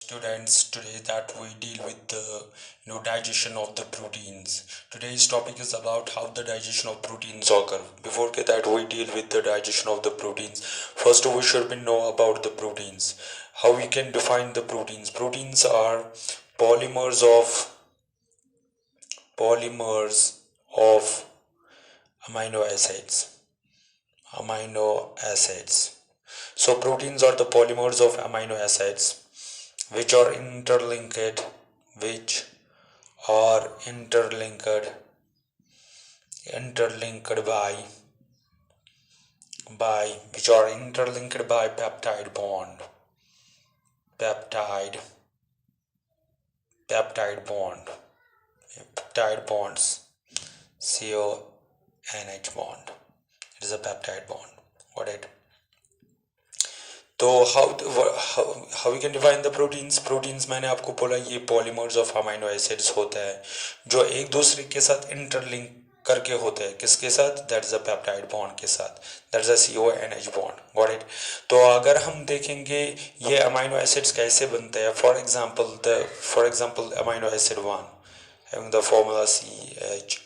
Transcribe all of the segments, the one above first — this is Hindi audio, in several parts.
Students, today that we deal with the digestion of the proteins. Today's topic is about how the digestion of proteins occur. Before that we deal with the digestion of the proteins, first we should know about the proteins. How we can define the proteins? Proteins are polymers of polymers of amino acids. Amino acids. So proteins are the polymers of amino acids which are which are interlinked by peptide peptide bond peptide bonds, CONH bond. It is a peptide bond. Got it? तो how we can define the proteins मैंने आपको बोला ये polymers of amino acids होता है जो एक दूसरे के साथ interlink करके होते हैं. किसके साथ? that is a peptide bond के साथ. that is a CONH bond. got it? तो अगर हम देखेंगे ये amino acids कैसे बनते हैं, for example amino acid 1 having the formula CH,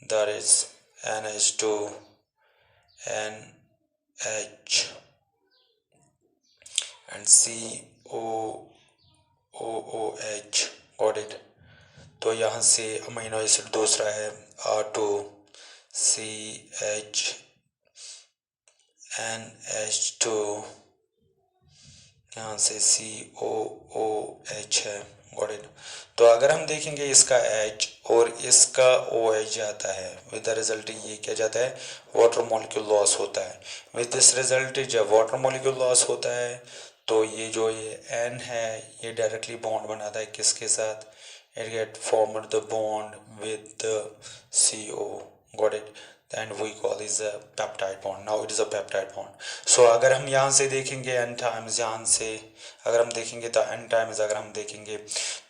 that is NH2 NH and COOH. got it? तो यहाँ से अमीनो एसिड दूसरा है R2 CH NH2, यहाँ से COOH है. got it? तो अगर हम देखेंगे इसका H और इसका OH जाता है, विद द रिजल्ट ये क्या जाता है, वाटर मॉलिक्यूल लॉस होता है. विद दिस रिजल्ट जब वाटर मॉलिक्यूल लॉस होता है तो ये जो ये N है ये डायरेक्टली बॉन्ड बनाता है किसके साथ, it get formed the bond with the CO. got it? and we call is a peptide bond. now it is a peptide bond. so अगर हम यहाँ से देखेंगे n times, यहाँ से अगर हम देखेंगे तो n times अगर हम देखेंगे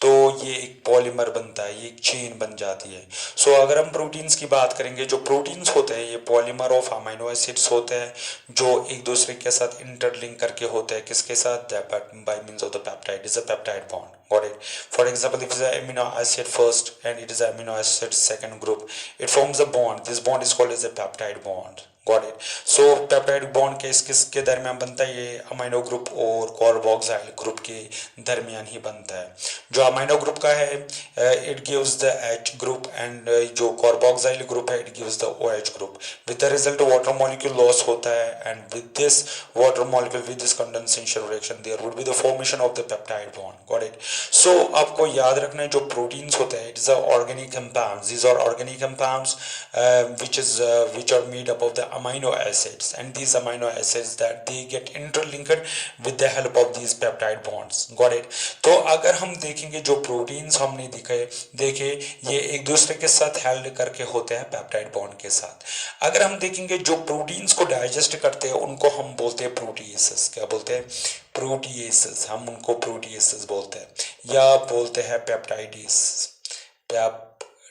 तो ये एक पॉलीमर बनता है, ये एक चेन बन जाती है. so अगर हम प्रोटीन्स की बात करेंगे, जो प्रोटीन्स होते हैं ये पॉलीमर ऑफ अमीनो एसिड्स होते हैं जो एक दूसरे के साथ इंटरलिंक करके होते हैं. किसके साथ? Bye means of the peptide. Is a peptide bond. got it? for example, if it is an amino acid first and it is an amino acid second group, it forms a bond. this bond is called as a peptide bond. got it? so peptide bond किसके दरमियान बनता है? ये अमीनो ग्रुप और कार्बोक्सिल ग्रुप के दरमियान ही बनता है. जो अमीनो ग्रुप का है it gives the H group and जो कार्बोक्सिल ग्रुप है it gives the OH group. with the result water molecule loss होता है and with this water molecule, with this condensation reaction there would be the formation of the peptide bond. got it? so आपको याद रखना है जो प्रोटीन्स होते हैं it is a organic compounds. these are organic compounds which are made up of the amino acids, and these amino acids that they get interlinked with the help of these peptide bonds. got it? तो अगर हम देखेंगे जो प्रोटीन्स हमने देखे ये एक दूसरे के साथ हेल्ड करके होते हैं पेप्टाइड बॉन्ड के साथ. अगर हम देखेंगे जो प्रोटीन्स को डाइजेस्ट करते हैं उनको हम बोलते हैं प्रोटीएसेस. क्या बोलते हैं? प्रोटीएसेस. हम उनको प्रोटीएसेस बोलते हैं या बोलते हैं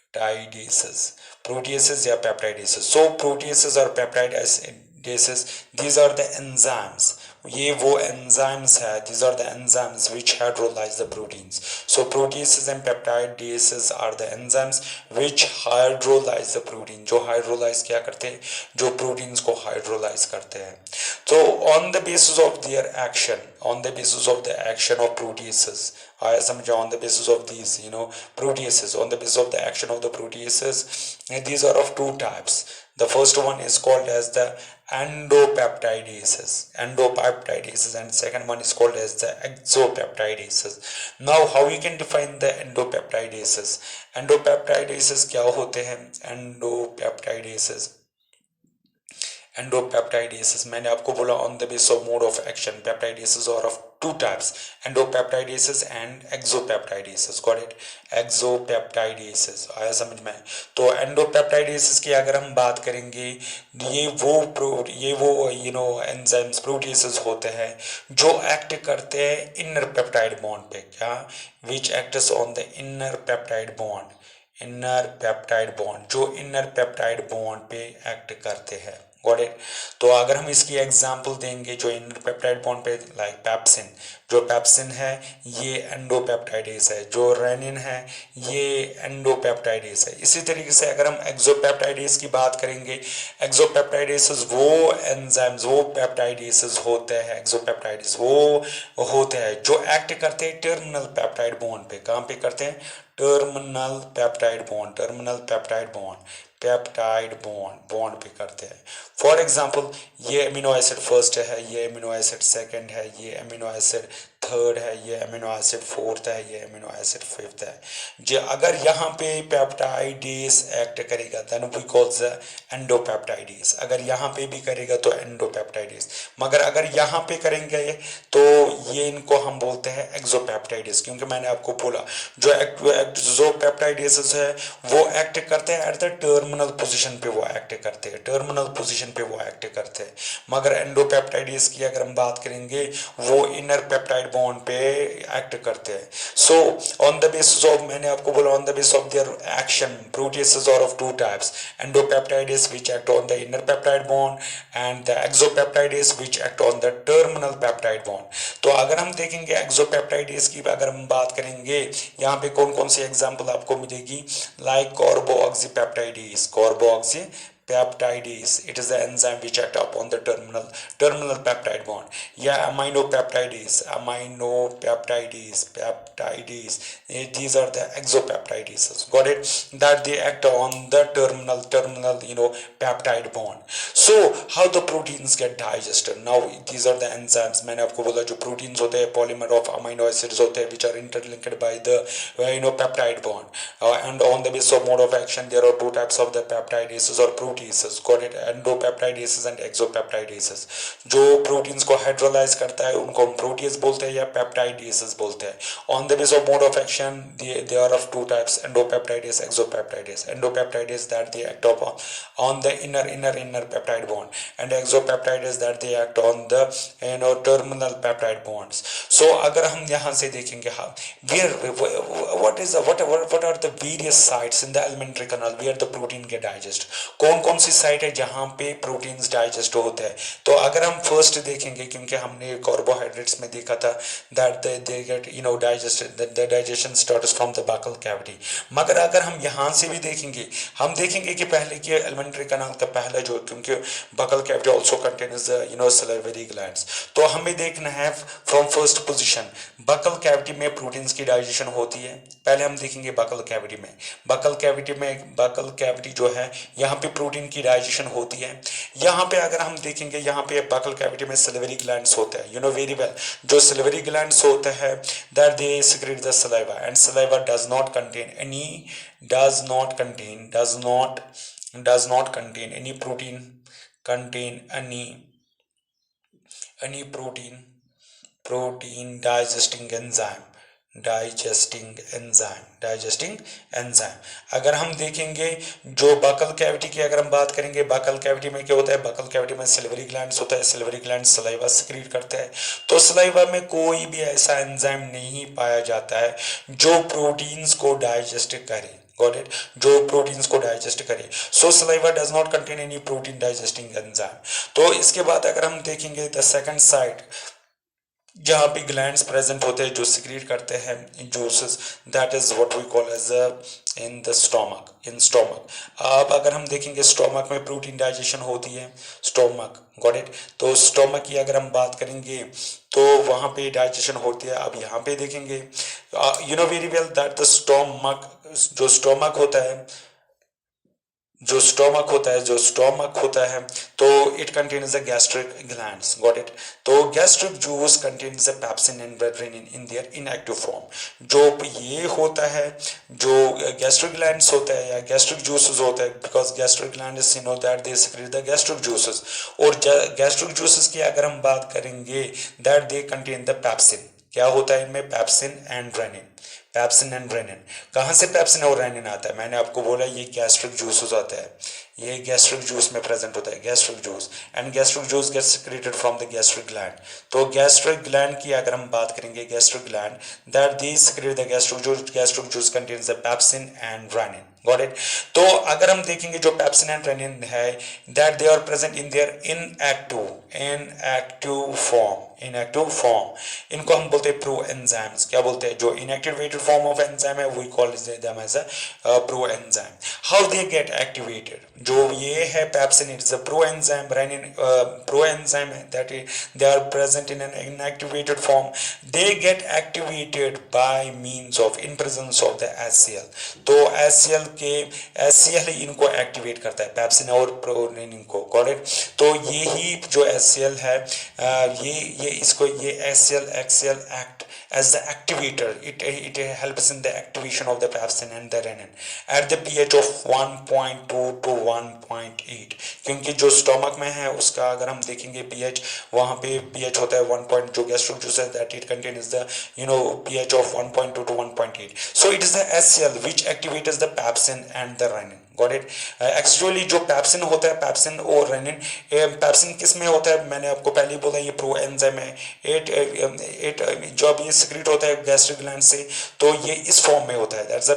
peptidases. Proteases या peptidases. so proteases और peptidases, these are the enzymes. ये वो enzymes है, these are the enzymes which hydrolyze the proteins. so proteases and peptidases are the enzymes which hydrolyze the protein. जो hydrolyze क्या करते हैं? जो proteins को hydrolyze करते हैं. so on the basis of their action, on the basis of the action of proteases, आया समझा? on the basis of these proteases, on the basis of the action of the proteases, and these are of two types. the first one is called as the endopeptidases and second one is called as the exopeptidases. now how we can define the endopeptidases? endopeptidases क्या होते हैं? endopeptidases मैंने आपको बोला on the basis of mode of action. peptidases are of two types, endopeptidases and exopeptidases. got it? exopeptidases आया समझ में? तो endopeptidases की अगर हम बात करेंगे ये वो एंजाइम्स प्रोटीएसेस होते हैं जो एक्ट करते हैं इनर पेप्टाइड बॉन्ड पे. क्या? which acts on the inner peptide bond. जो इनर पेप्टाइड बॉन्ड पे एक्ट करते हैं. got it? तो अगर हम इसकी एग्जांपल देंगे जो इनर पेप्टाइड बॉन्ड पे, लाइक जो पेप्सिन है ये एंडोपेप्टाइडेज है, जो रेनिन है ये एंडोपेप्टाइडेज है। इसी तरीके से अगर हम एक्सोपेप्टाइडेज की बात करेंगे, एक्सोपेप्टाइडेज वो एंजाइम्स, वो पेप्टाइडेज होते हैं, एक्सोपेप्टाइडेज वो होते हैं जो एक्ट करते हैं टर्मिनल पेप्टाइड बॉन्ड पे। कहाँ पे करते हैं? Terminal peptide bond, terminal peptide bond पे करते हैं। फॉर एग्जाम्पल ये अमीनो एसिड फर्स्ट है, ये अमीनो एसिड सेकंड है, ये अमीनो एसिड थर्ड है, ये अमीनो एसिड फोर्थ है, ये अमीनो एसिड फिफ्थ है। जो अगर यहाँ पे पेप्टाइडेज एक्ट करेगा देन वी कॉल द एंडोपेप्टाइडेज। अगर यहाँ पे भी करेगा तो एंडोपेप्टाइडेज, मगर अगर यहाँ पे करेंगे तो ये इनको हम बोलते हैं एक्सोपेप्टाइडेज, क्योंकि मैंने आपको बोला जो एक्सोपेप्टाइडेज है वो एक्ट करते हैं एट द टर्मिनल पोजीशन पे, वो एक्ट करते हैं टर्मिनल पोजीशन पे, वो एक्ट करते हैं। मगर एंडोपेप्टाइडेज की अगर हम बात करेंगे वो इनर पेप्टाइड बॉन्ड पे एक्ट करते हैं। So on the basis of, मैंने आपको बोला on the basis of their action proteases are of two types, endopeptidase which act on the inner peptide bond and the exopeptidase which act on the terminal peptide bond. तो अगर हम देखेंगे एक्सोपेप्टाइडेज की अगर हम बात करेंगे, यहाँ पे कौन कौन सी एग्जांपल आपको मिलेगी, like कार्बोऑक्सीपेप्टाइडेज, कार्बोऑक्सीपेप्टाइडेज, it is the enzyme which act upon the terminal peptide bond. Yeah, peptides, these are the exopeptidases, got it, that they act on the terminal peptide bond. So how the proteins get digested? Now these are the enzymes, मैंने आपको बोला जो proteins होते हैं polymer of amino acids होते हैं which are interlinked by the peptide bond, and on the basis of mode of action there are two types of the peptidases or proteases, got it, endopeptidases and exopeptidases. जो प्रोटीन्स को हाइड्रोलाइज करता है उनको हम प्रोटीएज बोलते हैं या पेप्टाइडेसेस बोलते हैं। On the base of mode of action they are of two types, endopeptidase, exopeptidase. Endopeptidase that they act on the inner peptide bond, and exopeptidase that they act on the terminal peptide bonds. So अगर हम यहाँ से देखेंगे what are the various sites in the alimentary canal where the protein get digest, कौन कौन सी साइट है जहां पे प्रोटीन्स डाइजेस्ट होते हैं। तो अगर हम फर्स्ट देखेंगे, क्योंकि हमने कार्बोहाइड्रेट्स में देखा था that they get digested, the digestion starts from the buccal cavity. मगर अगर हम यहाँ से भी देखेंगे, हम देखेंगे कि पहले के एलिमेंट्री कैनाल का पहला जो, क्योंकि buccal cavity also contains salivary glands, तो हमें देखना है from first position buckle cavity में प्रोटीन्स की डाइजेशन होती है। पहले हम देखेंगे बकल कैविटी जो है यहाँ पे प्रोटीन की डाइजेशन होती है। यहाँ पे अगर हम देखेंगे, यहाँ पे बकल कैविटी में सिल्वरी ग्लैंड्स होते हैं, वेरी वेल, जो सिल्वरी ग्लैंड्स होते हैं that they secrete the saliva, and saliva does not contain any protein digesting enzyme। अगर हम देखेंगे जो बकल कैविटी की अगर हम बात करेंगे, बकल कैविटी में क्या होता है, बकल कैविटी में सिल्वरी ग्लैंड्स होता है, सिल्वरी ग्लैंड्स सलाइवा सिक्रीट करते हैं। तो सलाइवा में कोई भी ऐसा एंजाइम नहीं पाया जाता है जो प्रोटीन्स को डाइजेस्ट करे, got it, जो प्रोटीन्स को डाइजेस्ट करे। So saliva does not contain any protein digesting enzyme. तो इसके बाद अगर हम देखेंगे द सेकंड साइड जहाँ पे ग्लैंड्स प्रेजेंट होते हैं जो सिक्रीट करते हैं juices, that is what we call as in stomach. अब अगर हम देखेंगे स्टोमक में प्रोटीन डाइजेशन होती है, स्टोमक, गॉट इट। तो स्टोमक की अगर हम बात करेंगे तो वहाँ पे डाइजेशन होती है। अब यहाँ पे देखेंगे very well that the stomach होता है तो it contains the gastric glands, got it. तो gastric juice contains the pepsin and rennin in their inactive form. जो ये होता है, जो गैस्ट्रिक ग्लैंड्स होता है या गैस्ट्रिक जूसेस होता है, because gastric glands that they secrete the gastric juices. और गैस्ट्रिक जूसेस की अगर हम बात करेंगे that they contain the pepsin. क्या होता है इनमें? Pepsin and renin. कहाँ से पेप्सिन और रेनिन आता है? मैंने आपको बोला ये गैस्ट्रिक जूस आता है, ये गैस्ट्रिक जूस में प्रेजेंट होता है, gastric juice, and gastric juice gets secreted from the gastric gland. तो गैस्ट्रिक ग्लैंड की अगर हम बात करेंगे, gastric gland that they secrete the gastric juice contains the pepsin and renin. Got it. तो अगर हम देखेंगे जो पेप्सिन एंड रेनिन है, that they are present in their inactive form, इनको हम बोलते हैं प्रो एंजाइम्स। क्या बोलते हैं? जो इनएक्टिवेटेड फॉर्म ऑफ एंजाइम है we call them as a pro enzyme. How they get activated? जो ये है pepsin, it is a pro enzyme, rennin pro enzyme है, that they are present in an inactivated form. They get activated by means of in presence of the HCl। तो HCl ही इनको एक्टिवेट करता है, पेप्सिन और प्रोरेनिन को, गॉट इट। तो ये ही जो HCl है, ये HCl act as the activator. It helps in the activation of the pepsin and the renin at the pH of 1.2 to 1.8, क्योंकि जो स्टोमक में है उसका अगर हम देखेंगे pH, वहाँ पे pH होता है 1. जो गैस्ट्रिक जूस है that it contains the pH of 1.2 to 1.8. So it is the HCl which activates the pepsin and the renin. Got it. Actually जो पेप्सिन होता है, पेप्सिन और रेनिन, पेप्सिन किस में होता है? मैंने आपको पहले ही बोला, ये प्रो एंजाइम है। एट जब ये सिक्रेट होता है गैस्ट्रिक ग्लैंड से, तो ये इस फॉर्म में होता है, that's a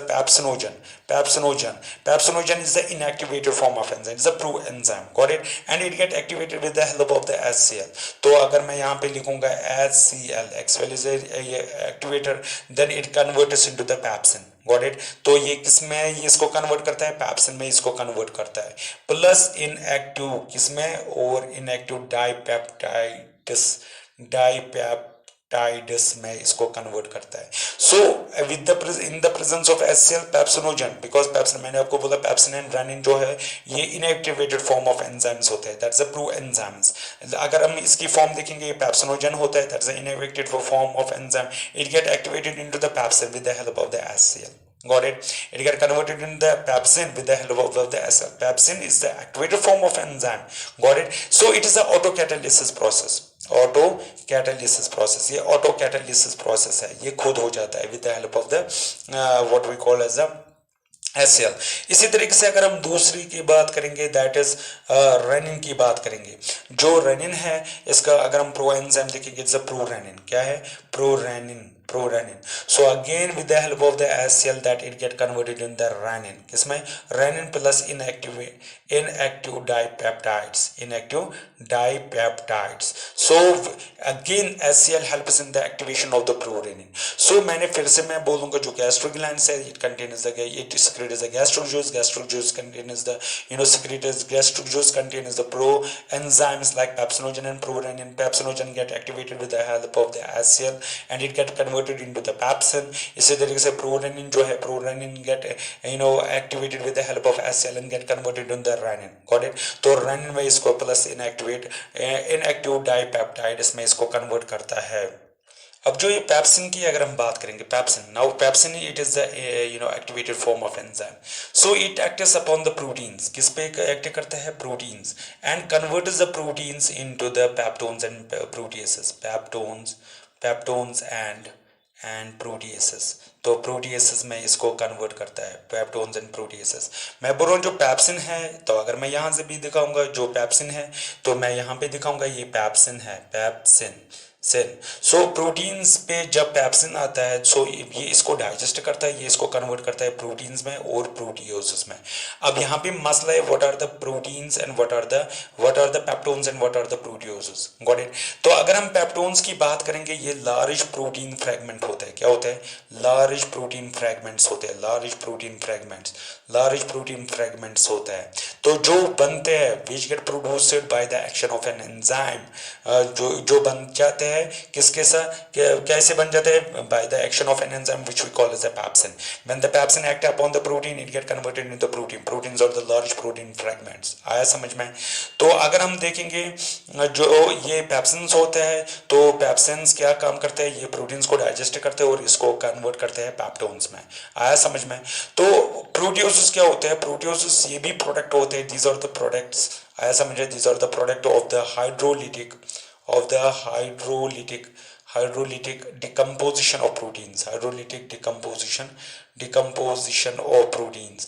pepsinogen is the inactivated form of enzyme, is a pro enzyme, got it, and it get activated with the help of the HCl। तो अगर मैं यहाँ पे लिखूंगा HCl, HCl is activator, then it converts into the pepsin, got it. तो ये किसमें ये इसको कन्वर्ट करता है? पेप्सिन में इसको कन्वर्ट करता है। प्लस इनएक्टिव किसमें? और इनएक्टिव डाइपेप्टाइड्स में इसको कन्वर्ट करता है। So with the in the presence of HCl pepsinogen, because pepsin, मैंने आपको बोला पेप्सिन एंड रेनिन जो है ये इनएक्टिवेटेड फॉर्म ऑफ एंजाइम्स होते हैं, दैट्स अ प्रो एंजाइम्स। अगर हम इसकी फॉर्म देखेंगे, ये पेप्सिनोजन होता है, that's a inactivated form of enzyme, it get activated into the pepsin with the help of the HCl, got it. It get converted in the pepsin with the help of the HCl. Pepsin is the activated form of enzyme, got it. So it is the autocatalysis process, ये autocatalysis process है, ये खुद हो जाता है with the help of the what we call as the HCl। इसी तरीके से अगर हम दूसरी की बात करेंगे, दैट इज रेनिन की बात करेंगे। जो रेनिन है इसका अगर हम प्रो एंजाइम देखेंगे, इट्स अ प्रो रेनिन। क्या है? Pro renin. So again with the help of the HCl that it get converted in the renin, किसमें? Renin plus inactive dipeptides. So again HCl helps in the activation of the prorenin. So मैंने फिर से मैं बोलूँगा जो gastric glands है, it secretes the gastric juice contains the secretes gastric juice contains the pro enzymes like pepsinogen and prorenin. Pepsinogen get activated with the help of the HCl and it get converted into the pepsin। इसी तरीके से prorenin जो है, prorenin get activated with the help of HCl and get converted into the renin, got it। तो renin में इसको प्लस inactive dipeptide इसमें इसको कन्वर्ट करता है। अब जो ये पेप्सिन की अगर हम बात करेंगे, pepsin it is the activated form of enzyme. So it acts upon the proteins, किस पे एक्ट करता है? Proteins, and converts the proteins into the peptones and proteases, peptones and proteases. तो प्रोटीएसेस में इसको कन्वर्ट करता है, पेप्टोन्स एंड प्रोटीएसेस। मैं बोल रहा हूँ जो पेप्सिन है, तो अगर मैं यहाँ से भी दिखाऊंगा जो पेप्सिन है, तो मैं यहाँ पे दिखाऊंगा ये पेप्सिन है, सो प्रोटीन्स पे जब पेप्सिन आता है, सो ये इसको डाइजेस्ट करता है, ये इसको कन्वर्ट करता है प्रोटीन्स में और प्रोटीओसिस में। अब यहाँ पे मसला है, what are the proteins and what are the peptones and what are the proteoses, got it. तो अगर हम पेप्टोन्स की बात करेंगे, ये लार्ज प्रोटीन फ्रेगमेंट होता है। क्या होता है? लार्ज प्रोटीन फ्रेगमेंट्स होते हैं, लार्ज प्रोटीन फ्रेगमेंट्स होता है। तो जो बनते हैं which get produced by the action of an enzyme, जो बन जाते हैं किसके साथ, कैसे बन जाते हैं? By the action of an enzyme which we call as the pepsin. When the pepsin act upon the protein it get converted into the proteins और द लार्ज प्रोटीन फ्रेगमेंट्स। आया समझ में? तो अगर हम देखेंगे जो ये पेप्सिन्स होते हैं, तो पेप्सिन्स क्या काम करते हैं? ये प्रोटीन्स को डाइजेस्ट करते हैं और इसको कन्वर्ट करते हैं पेप्टोन्स में। आया समझ में? तो प्रोटीओसिस क्या होते हैं? प्रोटीओसिस ये भी प्रोडक्ट होते हैं, दीज आर द प्रोडक्ट्स। आया समझे? These are the product of the hydrolytic decomposition of proteins, hydrolytic decomposition of proteins.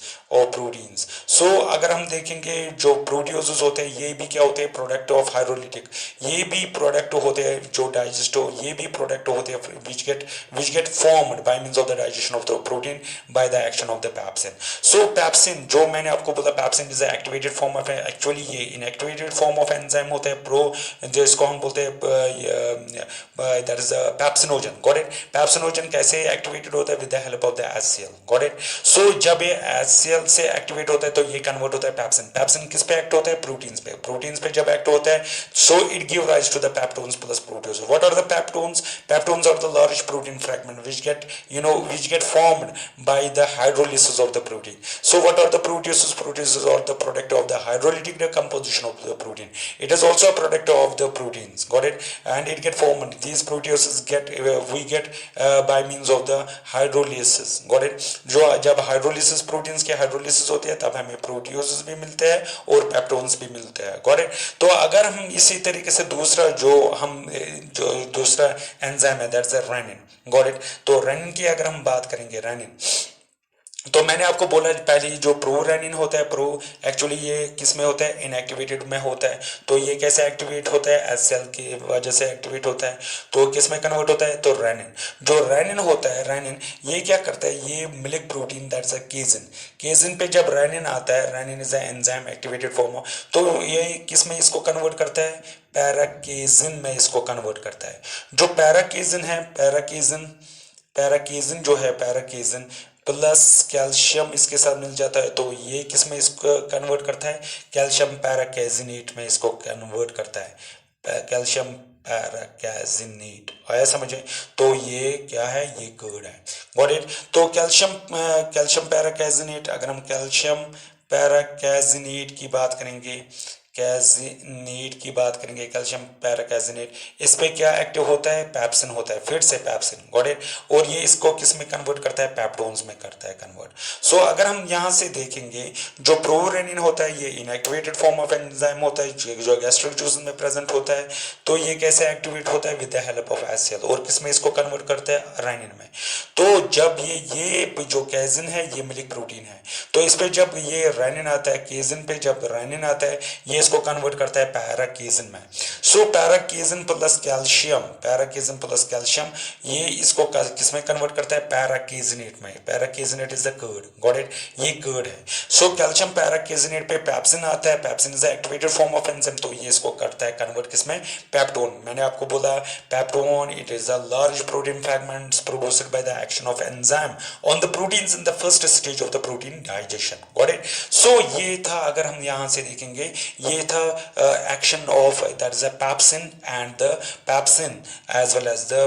So अगर हम देखेंगे जो प्रोटियोजेस होते हैं ये भी क्या होते हैं, प्रोडक्ट ऑफ हाइड्रोलिटिक, ये भी प्रोडक्ट होते हैं जो डाइजेस्ट हो, ये भी प्रोडक्ट होते हैं which get formed by means of the digestion of the protein by the action of the pepsin. So pepsin जो मैंने आपको बोला pepsin is a activated form of, actually ये inactivated form of enzyme होता है pro, जो इसको हम बोलते हैं that is a pepsinogen. Got it? Pepsinogen कैसे activated होता है, with the help of the HCl. Got it? So जब ये HCl से activate होता है तो ये convert होता है pepsin. Pepsin किस पे act होता है, proteins पे. Proteins पे जब act होता है so it give rise to the peptones plus proteases. What are the peptones? Peptones are the large protein fragment which get formed by the hydrolysis of the protein. So what are the proteases? Proteases are the product of the hydrolytic decomposition of the protein. It is also a product of the proteins. Got it? And it get formed. These proteases we get by means of the hydrolysis. Got it? जो जब hydrolysis proteins के hydrolysis होती है तब हमें proteases भी मिलते हैं और peptones भी मिलते हैं. Got it? तो अगर हम इसी तरीके से दूसरा एंजाइम है that's a renin. Got it? तो renin की अगर हम बात करेंगे, renin तो मैंने आपको बोला पहले जो प्रो रेनिन होता है, प्रो एक्चुअली ये किस में होता है, इनएक्टिवेटेड में होता है. तो ये कैसे एक्टिवेट होता है, एचसीएल की वजह से एक्टिवेट होता है. तो किस में कन्वर्ट होता है, तो रेनिन. जो रेनिन होता है, रेनिन ये क्या करता है, ये milk protein that's a casein. Casein पे जब रेनिन आता है, renin is a enzyme activated form of, तो ये किस में इसको कन्वर्ट करता है, पैराकेजिन में इसको कन्वर्ट करता है. जो पैराकेजिन है, पैराकेजिन जो है, पैराकेजिन प्लस कैल्शियम इसके साथ मिल जाता है तो ये किस में इसको कन्वर्ट करता है, कैल्शियम पैराकेजिनेट में इसको कन्वर्ट करता है. कैल्शियम पैराकेजिनेट आया समझे. तो ये क्या है, ये कर्ड है. Got it. तो कैल्शियम पैराकेजिनेट, अगर हम कैल्शियम पैराकेजिनेट की बात करेंगे, कैल्शियम पैराकेजिनेट, इस पे क्या एक्टिव होता है, पैप्सिन होता है, फिर से पैप्सिन. Got it. और ये इसको किस में कन्वर्ट करता है, पेप्टोन्स में करता है कन्वर्ट. सो अगर हम यहाँ से देखेंगे जो प्रोरेनिन होता है ये इनएक्टिवेटेड फॉर्म ऑफ एंजाइम होता है जो गैस्ट्रिक जूस में प्रेजेंट होता है. तो ये कैसे एक्टिवेट होता है, with the help of HCL. और किस में इसको कन्वर्ट करता है, रेनिन में. तो जब ये जो केजिन है ये मिल्क प्रोटीन है, तो इस पे जब ये रेनिन आता है, केजिन पे जब रेनिन आता है ये इसको कन्वर्ट करता है पैराकेजिन में. सो पैराकेजिन प्लस कैल्शियम ये इसको किस में कन्वर्ट करता है, पैराकेजिनेट में. Paracaseinate is the curd. Got it. ये कर्ड है. सो कैल्शियम पैराकेजिनेट पे पैप्सिन आता है, pepsin is the activated form of enzyme. तो ये इसको करता है कन्वर्ट किस में, पेप्टोन. मैंने आपको बोला peptone it is a large protein fragments produced by the action of enzyme on the proteins in the first stage of the protein digestion. Got it. So ये था, अगर हम यहाँ से देखेंगे ये था action of that is a pepsin and the pepsin as well as the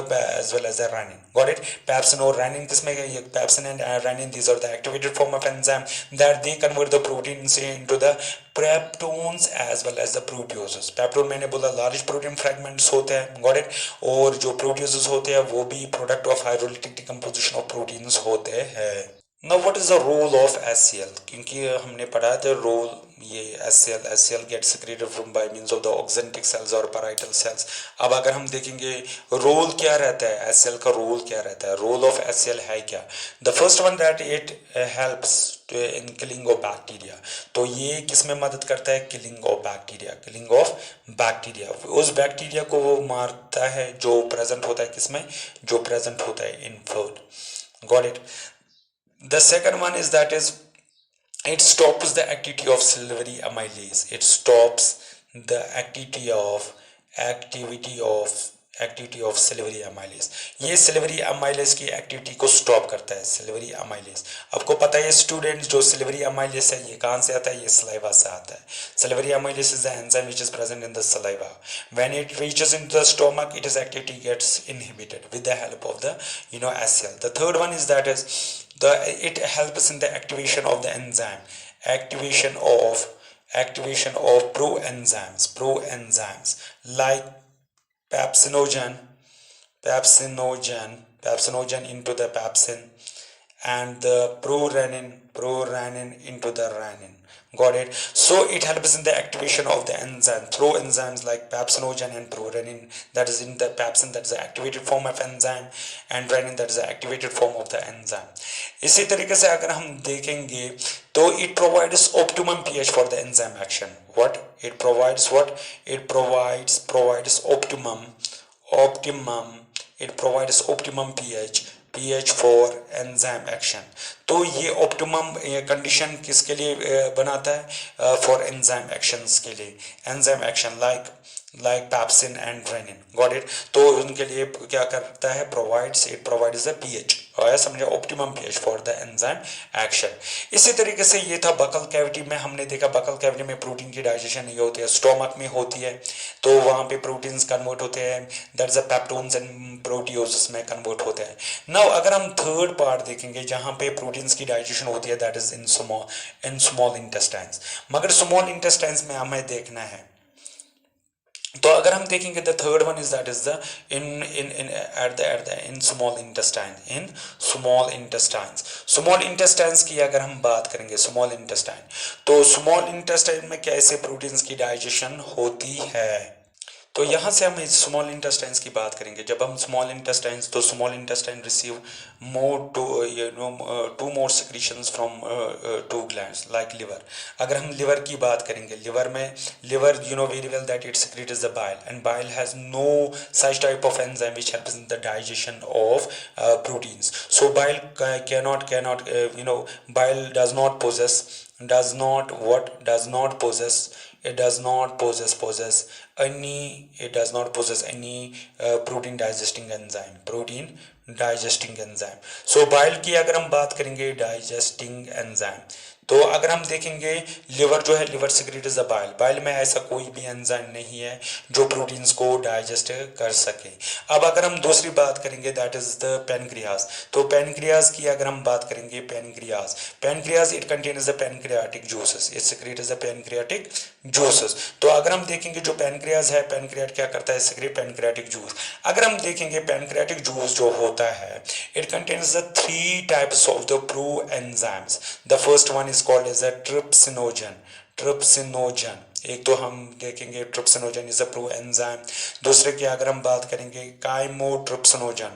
renin. Got it. Pepsin और renin किसमें है, ये pepsin and renin these are the activated form of enzyme that they convert the proteins into the peptones as well as the proteases. Peptone मैंने बोला लार्ज प्रोटीन फ्रैगमेंट्स होते हैं. Got it. और जो प्रोteases होते हैं वो भी product of hydrolytic decomposition of proteins होते हैं. Now what is the role of HCl? क्योंकि हमने पढ़ा था रोल, ये HCl gets secreted from by means of the oxyntic cells और parietal cells. अब अगर हम देखेंगे रोल क्या रहता है, HCl का रोल क्या रहता है, रोल ऑफ HCl है क्या. The first one that it helps in killing of bacteria. तो ये किस में मदद करता है, killing of bacteria. उस बैक्टीरिया को वो मारता है जो प्रेजेंट होता है किसमें, जो प्रेजेंट होता है इन food. Got it. The second one is that is it stops the activity of salivary amylase. It stops the activity of salivary amylase. ये salivary amylase की एक्टिविटी को स्टॉप करता है. salivary amylase आपको पता है स्टूडेंट्स, जो salivary amylase है ये कहाँ से आता है, ये saliva से आता है. salivary amylase is the enzyme which is present in the saliva. When it reaches into the stomach, its activity gets inhibited with the help of the HCl. The third one is that is it helps in the activation of the enzyme, activation of proenzymes like pepsinogen into the pepsin and the prorenin into the renin. Got it? So it helps in the activation of the enzyme through enzymes like pepsinogen and prorenin, that is in the pepsin, that is the activated form of enzyme, and renin, that is the activated form of the enzyme. इसी तरीके से अगर हम देखेंगे तो it provides optimum pH for the enzyme action. What it provides? What it provides optimum it provides optimum pH for enzyme action. तो ये ऑप्टिमम कंडीशन किसके लिए बनाता है? फॉर एंजाइम एक्शंस के लिए, enzyme action like pepsin and renin. Got it? तो उनके लिए क्या करता है? इट प्रोवाइड्स द पीएच, और समझे, optimum pH for the enzyme action. इसी तरीके से ये था बकल कैविटी में. हमने देखा बकल कैविटी में प्रोटीन की डाइजेशन नहीं होती है, स्टोमक में होती है, तो वहां पे प्रोटीन्स कन्वर्ट होते हैं, that is peptones and proteoses में कन्वर्ट होते हैं. नाउ अगर हम थर्ड पार्ट देखेंगे जहां पे प्रोटीन्स की डाइजेशन होती है, that is in small intestines. मगर स्मॉल इंटेस्टाइन्स में हमें देखना है, तो अगर हम देखेंगे the third one is that is the in small intestines की अगर हम बात करेंगे, स्मॉल इंटेस्टाइन, तो स्मॉल इंटेस्टाइन में कैसे प्रोटीन्स की डाइजेशन होती है? तो यहाँ से हम स्मॉल इंटेस्टाइन्स की बात करेंगे. जब हम स्मॉल इंटेस्टाइन्स, तो small intestine receive two more secretions from two glands like liver. अगर हम लिवर की बात करेंगे, liver you know very well that it secretes the bile, and bile has no such type of enzyme which helps in the digestion of proteins. So bile cannot bile does not possess any protein digesting enzyme. So bile की अगर हम बात करेंगे, digesting enzyme, तो अगर हम देखेंगे लिवर जो है, लिवर सिक्रीट्स द बाइल में ऐसा कोई भी एंजाइम नहीं है जो प्रोटीन्स को डाइजेस्ट कर सके. अब अगर हम दूसरी बात करेंगे, दैट इज द पैनक्रियाज. तो पैनक्रियाज की अगर हम बात करेंगे, pancreas it contains the pancreatic juices, it secretes the pancreatic juices. तो अगर हम देखेंगे जो पैनक्रियाज है, पैनक्रियाट क्या करता है? Secrete pancreatic juice. अगर हम देखेंगे पैनक्रियाटिक जूस जो होता है, it contains the 3 types of the pro enzymes. The first one is called as a trypsinogen. एक तो हम देखेंगे trypsinogen is a pro enzyme. दूसरे की अगर हम बात करेंगे काइमोट्रिप्सिनोजन.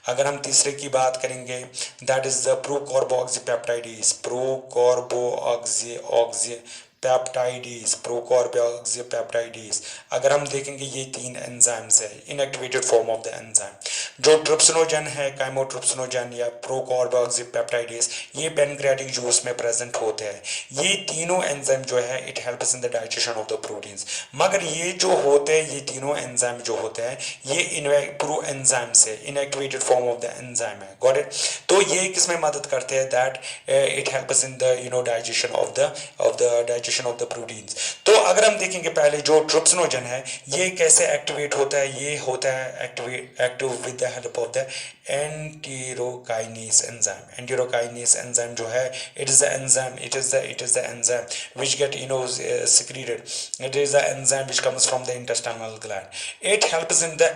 अगर हम तीसरे की बात करेंगे, दैट इज द प्रोकार्बोक्सीपेप्टाइडेज. अगर हम देखेंगे ये 3 एंजाइम्स है, inactivated form of the enzyme. जो ट्रिप्सिनोजन है, काइमोट्रिप्सिनोजन या प्रोकार्बोक्सीपेप्टाइडेज, ये पैनक्रियाटिक जूस में प्रेजेंट होते हैं. ये तीनों एंजाइम जो है it helps in the digestion of the proteins. मगर ये जो होते हैं, ये तीनों एंजाइम जो होते हैं, ये प्रो एंजाइम से inactivated form of the enzyme है. Got it? तो ये किसमें मदद करते हैं? That it helps in the digestion of the proteins. तो अगर हम देखेंगे पहले जो ट्रिप्सिनोजन है, ये कैसे एक्टिवेट होता है? ये होता है active with the help of the enterokinase enzyme जो है, it is the enzyme which get secreted. It is the enzyme which comes from the intestinal gland. It helps in the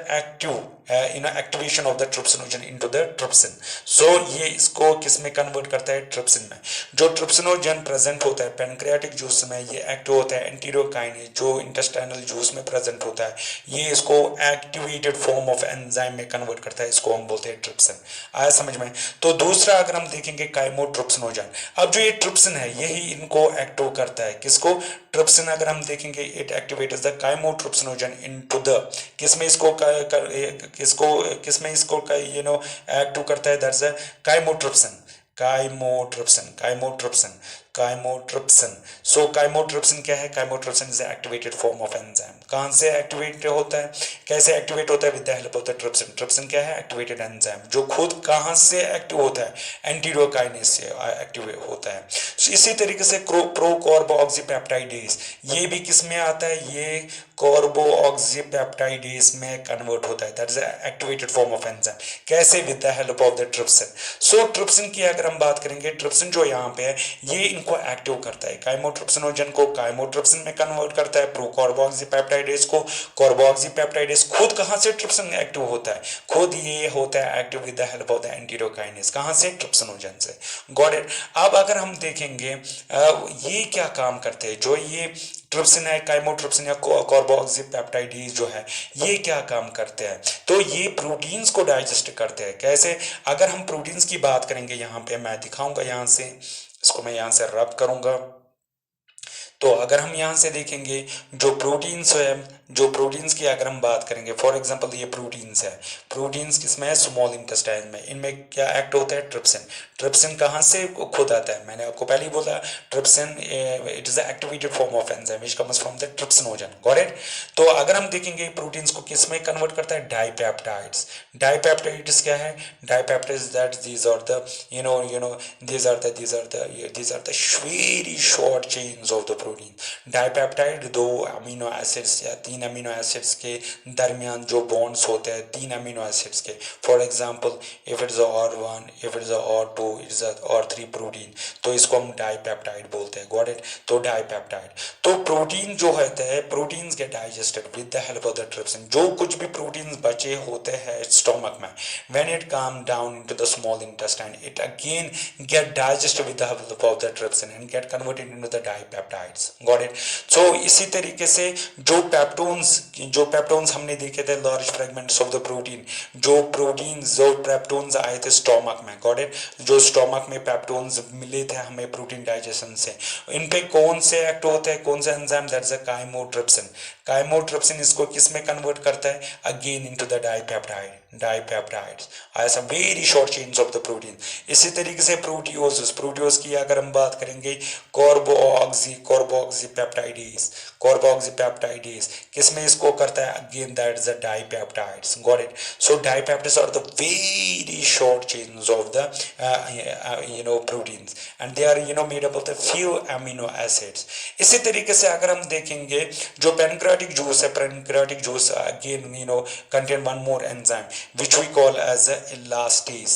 activation of the trypsinogen into the trypsin. So ये इसको किस में कन्वर्ट करता है? ट्रिप्सिन में. जो ट्रिप्सिनोजन प्रेजेंट होता है पैनक्रियाटिक जूस में, ये एक्टिव होता है एंटेरोकाइनेज जो इंटेस्टाइनल जूस में प्रेजेंट होता है, ये इसको एक्टिवेटेड फॉर्म ऑफ एंजाइम में कन्वर्ट करता है. इसको हम बोलते हैं ट्रिप्सिन. आया समझ में? तो दूसरा अगर हम देखेंगे काइमोट्रिप्सिनोजन. अब जो ये ट्रिप्सिन है, यही इनको एक्टिव करता है. किसको? ट्रिप्सिन. अगर हम देखेंगे it activates the chymotrypsinogen into the किसमें इसको एक्टिव करता है? That's the chymotrypsin. So chymotrypsin क्या है? Chymotrypsin is activated form of enzyme. कहां से एक्टिवेट होता है? कैसे एक्टिवेट होता है? With the help of the trypsin. Trypsin क्या है? एक्टिवेटेड एंजाइम, जो खुद कहां से एक्टिव होता है? एंटेरोकाइनेज से एक्टिव होता है. इसी तरीके से प्रोकार्बोक्सीपेप्टाइडेज, ये भी किस में आता है? ये कार्बोक्सीपेप्टाइडेज में कन्वर्ट होता है. That is activated form of enzyme. कैसे? With the help of the trypsin. So trypsin की अगर हम बात करेंगे, ट्रिप्सिन जो यहाँ पे है, ये इनको एक्टिव करता है. काइमोट्रिप्सिनोजन को काइमोट्रिप्सिन में कन्वर्ट करता है, प्रोकार्बोक्सीपेप्टाइड पेप्टाइडेज को कार्बोक्सीपेप्टाइडेज खुद कहाँ से ट्रिप्सिन एक्टिव होता है, खुद ये होता है active with the help of the enterokinase, कहाँ से, ट्रिप्सिनोजन से। Got it. अब अगर हम देखेंगे ये क्या काम करते हैं, जो ये ट्रिप्सिन है, काइमोट्रिप्सिन या कार्बोक्सीपेप्टाइडेज जो है, ये क्या काम करते हैं, तो ये प्रोटीन्स को डाइजेस्ट करते हैं। कैसे, अगर हम प्रोटीन्स की बात करेंगे, यहाँ पे मैं दिखाऊंगा, यहाँ से इसको मैं यहाँ से रब करूंगा, तो अगर हम यहाँ से देखेंगे जो प्रोटीन्स है, जो प्रोटीन्स की अगर हम बात करेंगे, फॉर एग्जांपल ये प्रोटीन्स है, प्रोटीन्स किसमें है, स्मॉल इंटेस्टाइन में, इनमें क्या एक्ट होता है, ट्रिप्सिन। ट्रिप्सिन कहाँ से खुद आता है, मैंने आपको पहले ही बोला, trypsin it is the activated form of enzyme which comes from the trypsinogen. Got it. तो अगर हम देखेंगे प्रोटीन्स को किस में कन्वर्ट करता है, डाइपेप्टाइड्स। डाइपेप्टाइड्स क्या है, dipeptides that these are the these are the very short chains of the protein. Dipeptide दो अमीनो एसिड्स या तीन अमीनो एसिड्स के दरमियान जो बॉन्ड्स होते हैं, तीन अमीनो एसिड्स के, for example if it is R1, if it is R2, it is R3 protein, तो इसको हम डाइपेप्टाइड बोलते हैं। Got it. तो डाइपेप्टाइड, तो प्रोटीन जो होते हैं, proteins get digested with the help of the trypsin. जो कुछ भी प्रोटीन्स बचे होते हैं स्टोमक में, when it come down into the small intestine, it again get digested with the help of the trypsin and get converted into the dipeptides. Got it? So इसी तरीके से जो पेप्टोन्स हमने देखे थे, large fragments of the protein, जो पेप्टोन्स आए थे स्टोमक में, गॉट इट, जो स्टोमक में पेप्टोन्स मिले थे हमें प्रोटीन डाइजेशन से, इन पे कौन से एक्ट होते हैं, कौन सा enzyme, that's a chymotrypsin. Chymotrypsin इसको किस में कन्वर्ट करता है, अगेन इनटू द डाइपेप्टाइड्स, ऐसा very short chains of the protein. इसी तरीके से प्रोटियोज की अगर हम बात करेंगे, कार्बोक्सीपेप्टाइडेज किस में इसको करता है, again that is the dipeptides. Got it. So dipeptides are the very short chains of the proteins and they are made up of the few amino acids. इसी तरीके से अगर हम देखेंगे जो पैनक्रियाटिक जूस है, pancreatic juice again contain one more enzyme which we call as elastase।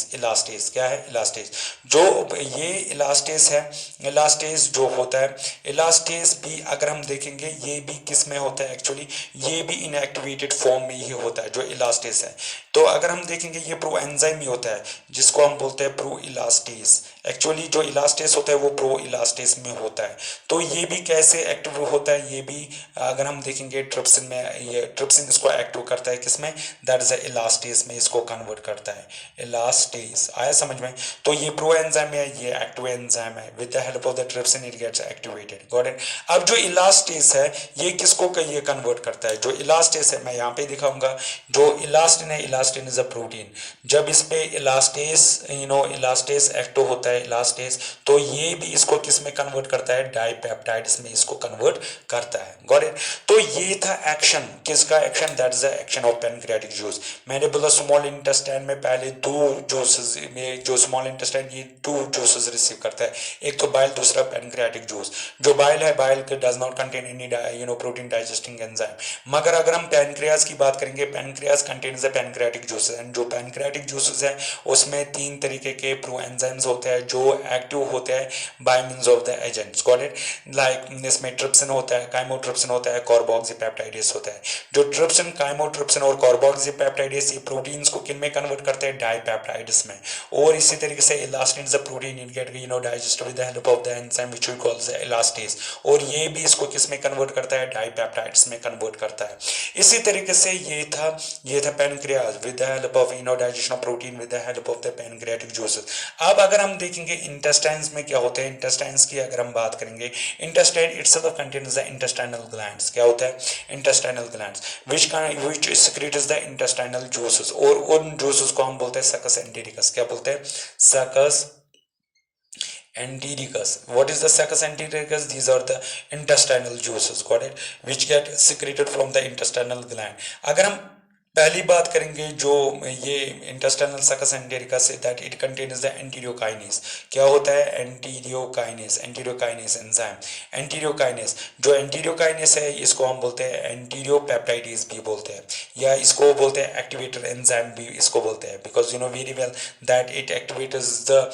क्या है, elastase। जो ये elastase है, elastase जो होता है, elastase भी अगर हम देखेंगे ये भी किस में होता है, एक्चुअली ये भी इनएक्टिवेटेड फॉर्म में ही होता है जो elastase है। तो अगर हम देखेंगे ये प्रो एंजाइम ही होता है जिसको हम बोलते हैं प्रो इलास्टेस। एक्चुअली जो इलास्टेस होता है वो प्रो इलास्टेस में होता है। तो ये भी कैसे एक्टिव होता है, ये भी अगर हम देखेंगे ट्रिप्सिन में, ये ट्रिप्सिन इसको एक्टिव करता है किसमें, दैट इज इलास्टेस में इसको कन्वर्ट करता है। इलास्टेस आया समझ में। तो ये प्रो एंजाइम है, ये एक्टिव एंजाइम है, with the help of the trypsin it gets activated. Got it. अब जो इलास्टेस है ये किसको ये कन्वर्ट करता है, जो इलास्टेस है मैं यहाँ पे दिखाऊंगा, जो इलास्टिन है, इलास्टिन इज अ प्रोटीन। जब इस पे इलास्टेस एक्टिव होता है, इलास्टेस, तो ये भी इसको किस में कन्वर्ट करता है, डाइपेप्टाइड्स में इसको कन्वर्ट करता है। Got it. तो ये था एक्शन, किसका action, that is the action of pancreatic juice. मैंने बोला स्मॉल इंटेस्टाइन में पहले दो जूसेस में, जो स्मॉल इंटेस्टाइन ये दो जूसेस रिसीव करता है, एक तो बाइल, दूसरा पैनक्रियाटिक जूस। जो बाइल है, bile does not contain any protein digesting enzyme. मगर अगर हम पैनक्रियाज की बात करेंगे, pancreas contains the pancreatic juices and जो पैनक्रियाटिक जूसेस है उसमें तीन तरीके के प्रो एंजाइम्स होते हैं जो एक्टिव होते हैं bye means of the agents. Got it. Like इसमें ट्रिप्सिन होता है, काइमोट्रिप्सिन होता है, कार्बोक्सीपेप्टाइडेज होता है। जो ट्रिप्सिन, काइमोट्रिप्सिन और कार्बोक्सीपेप्टाइडेज ये प्रोटीन्स को किन में कन्वर्ट करते हैं, डाइपेप्टाइड्स में। और इसी तरीके से elastin is a protein, it get digested with the help of the enzyme which we call the elastase, और ये भी इसको किस में कन्वर्ट करता है, डाइपेप्टाइड्स में कन्वर्ट करता है। इसी तरीके से ये था pancreas with the help of digestion of protein with the help of the pancreatic juices. अब अगर हम देखेंगे इंटेस्टाइन्स में क्या होते हैं, इंटेस्टाइन्स की अगर हम बात करेंगे, intestine itself contains the intestinal glands. क्या होता है, intestinal glands which secrets the intestinal juices, और उन जूसेस को हम बोलते हैं सकस एंटेरिकस। क्या बोलते हैं, सकस entericus. What is the succus entericus? These are the intestinal juices, got it, which get secreted from the intestinal gland. अगर हम पहली बात करेंगे जो ये इंटेस्टाइनल सकस एंटेरिकस है, दैट इट कंटेन्स द एंटीरियोकाइनेज। क्या होता है, एंटीरियोकाइनेज एंजाइम। एंटीरियोकाइनेज, जो एंटीरियोकाइनेज है इसको हम बोलते हैं एंटीरियोपेप्टाइडेज भी बोलते हैं, या इसको बोलते हैं एक्टिवेटर एंजाइम भी इसको बोलते हैं, because very well that it activates the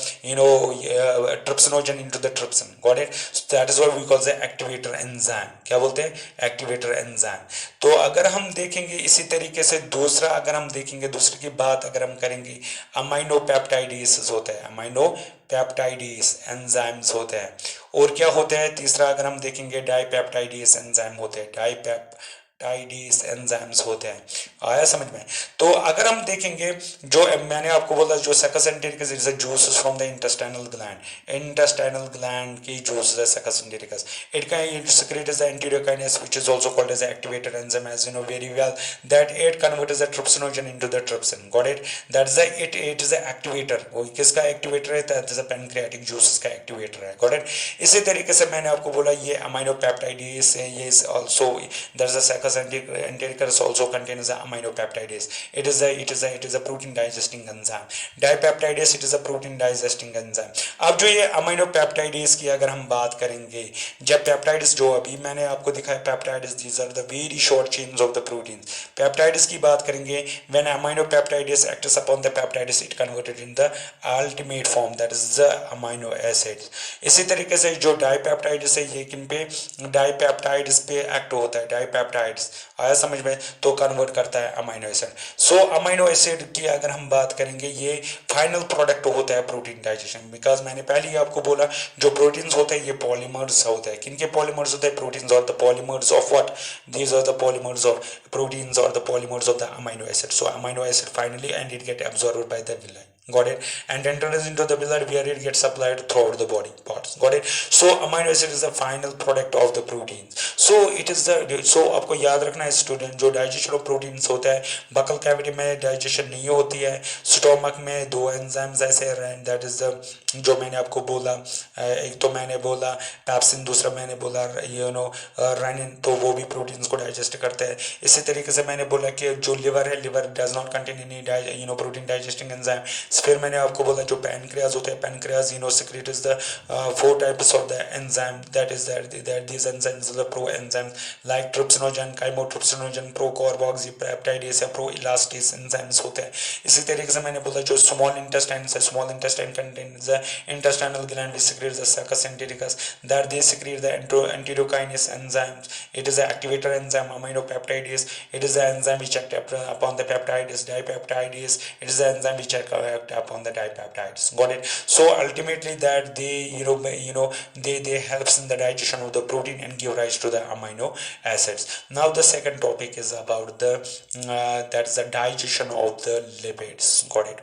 trypsinogen into the trypsin. Got it. That is what we call the activator enzyme. क्या बोलते हैं, एक्टिवेटर एंजाइम। तो अगर हम देखेंगे इसी तरीके से दूसरा, अगर हम देखेंगे दूसरे की बात अगर हम करेंगे, अमाइनो पेप्टाइडेस होता है, अमाइनो पेप्टाइडेस एंजाइम्स होते हैं। और क्या होता है तीसरा, अगर हम देखेंगे डाईपेप्टाइडेस एंजाइम होते हैं, डाईपेप्टाइडेस एंजाइम्स होते हैं। आया समझ में। तो अगर हम देखेंगे जो मैंने आपको बोला जो सकस entericus is a juices from the intestinal gland, intestinal gland की जूस है सकस entericus. It can secrete as the enterokinase which is also called as the activator enzyme, as you know very well that it converts the trypsinogen into the trypsin, got it, that's the it is the activator। वो किसका एक्टिवेटर है, that is the pancreatic juices का एक्टिवेटर है, got it। इसी तरीके से मैंने आपको बोला ये अमाइनो पेप्टाइडेस है, ये is also there is a sakis entericus also contains the amino peptidase, it is a protein digesting enzyme। dipeptidase it is a protein digesting enzyme। अब जो ये अमाइनो पेप्टाइडेस की अगर हम बात करेंगे, जब पेप्टाइड्स जो अभी मैंने आपको दिखाया peptides these are the very short chains of the proteins. Peptides की बात करेंगे, when amino peptidase acts upon the peptides it converted in the ultimate form that is the amino acids. इसी तरीके से जो डाईपेप्टाइड्स है ये किन पे, डाईपेप्टाइड्स पे एक्ट होता है, डाईपेप्टाइड्स आया समझ में, तो कन्वर्ट करता है amino acid. So amino acid की अगर हम बात करेंगे ये फाइनल प्रोडक्ट होता है प्रोटीन डाइजेशन, बिकॉज मैंने पहले ही आपको बोला जो प्रोटीन्स होते हैं ये पॉलीमर्स होते हैं। किनके पॉलीमर्स होते हैं, प्रोटीन्स और the polymers of what, these are the polymers of proteins और the polymers of the amino acid. So amino acid finally and it get absorbed by the villi, got it, and enters into the villi where it gets supplied throughout the body parts, got it। so amino acid is the final product of the proteins, so it is the so आपको याद रखना है स्टूडेंट, जो डाइजेशन ऑफ प्रोटीन्स होता है बकल कैविटी में डाइजेशन नहीं होती है, स्टोमक में दो एंजाइम्स ऐसे हैं, दैट इज द जो मैंने आपको बोला, एक तो मैंने बोला पैप्सिन, दूसरा मैंने बोला यू नो रेनिन, तो वो भी प्रोटीन्स को डाइजेस्ट करते हैं। इसी तरीके से मैंने बोला कि जो लिवर है, liver does not contain any protein digesting enzyme. फिर मैंने आपको बोला जो पैनक्रियाज होते हैं, pancreas secretes the four types of the enzyme, that is that these enzymes are the pro enzymes like trypsinogen, chymotrypsinogen, procarboxypeptidase या proelastase enzymes होते हैं। इसी तरीके से मैंने बोला जो स्मॉल इंटेस्टाइन है, small intestine contains the intestinal gland which secretes the succus entericus, that they secrete the enterokinase enzymes, it is the activator enzyme, aminopeptidase, it is the enzyme which act upon the peptidase, dipeptidase, it is the enzyme which act upon the dipeptides, got it। so ultimately that they helps in the digestion of the protein and give rise to the amino acids। now the second topic is about the that's the digestion of the lipids, got it।